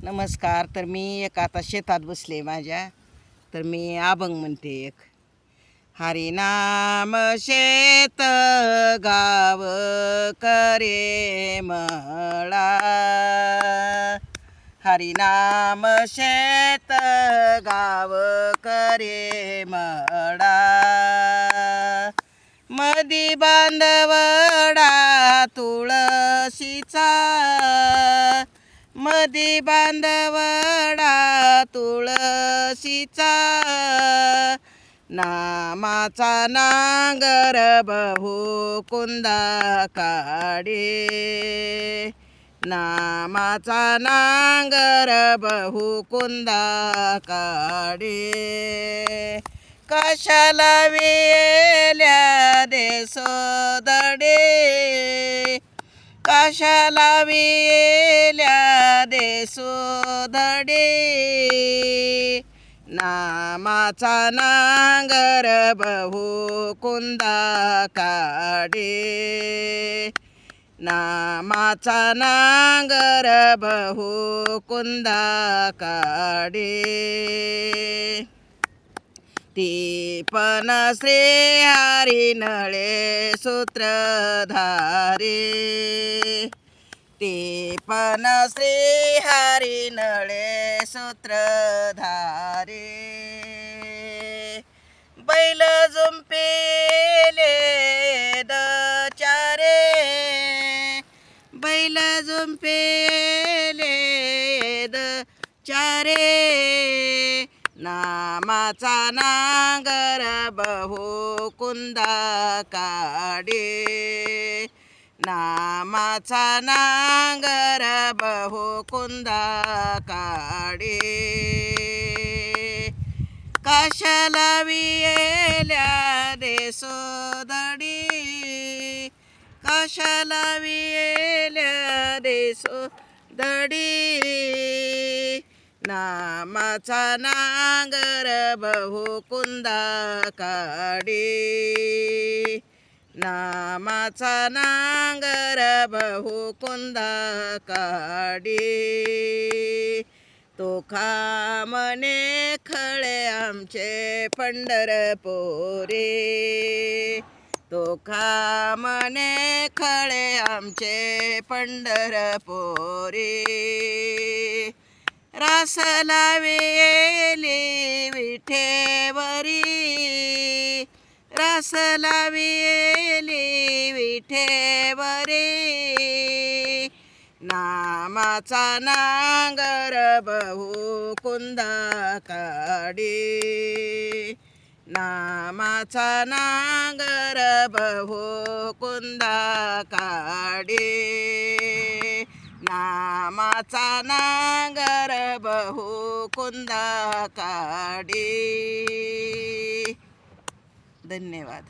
नमस्कार. तर मी एक आता शेतात बसले माझ्या. तर मी अभंग म्हणते एक. हरिनाम शेत गाव करे मळा, हरिनाम शेत गाव करे मळा, मधी बांधवडा तुळशीचा, मधी बांधवडा तुळशीचा, नामाचा नांगर बहु कुंदा काढे, नामाचा नांगर बहु कुंदा काढे, कशाला वेल्या देसोदडे, कशाला वेल्या देसोदडे, नामाचा नांगर बहु कुंदा काढे, नामाचा नांगर बहु कुंदा काढे, ती पण श्री हरी नळे सूत्रधारे, ते पण श्री हरी नळे सूत्रधारे, बैल जुंपेले दचारे, बैल जुंपेले दचारे, नामाचा नांगर बहु कुंदा काढे, नामाचा नांगर बहु कुंदा काढे, कशाला वियेल्या देसोदडी, कशाला वियेल्या देसोदडी, नामाचा नांगर बहु कुंदा काढे, नामाचा नांगर बहु कुंदा काढे, तो खामने खळे आमचे पंढरपुरे, तो खामने खळे आमचे पंढरपुरे, रास लावेली विठेवरी, रास लावेली विठेवरी, नामाचा नांगर बहु कुंदा काढे, नामाचा नांगर बहु कुंदा काढे, नामाचा नांगर बहु कुंदा काढे. धन्यवाद.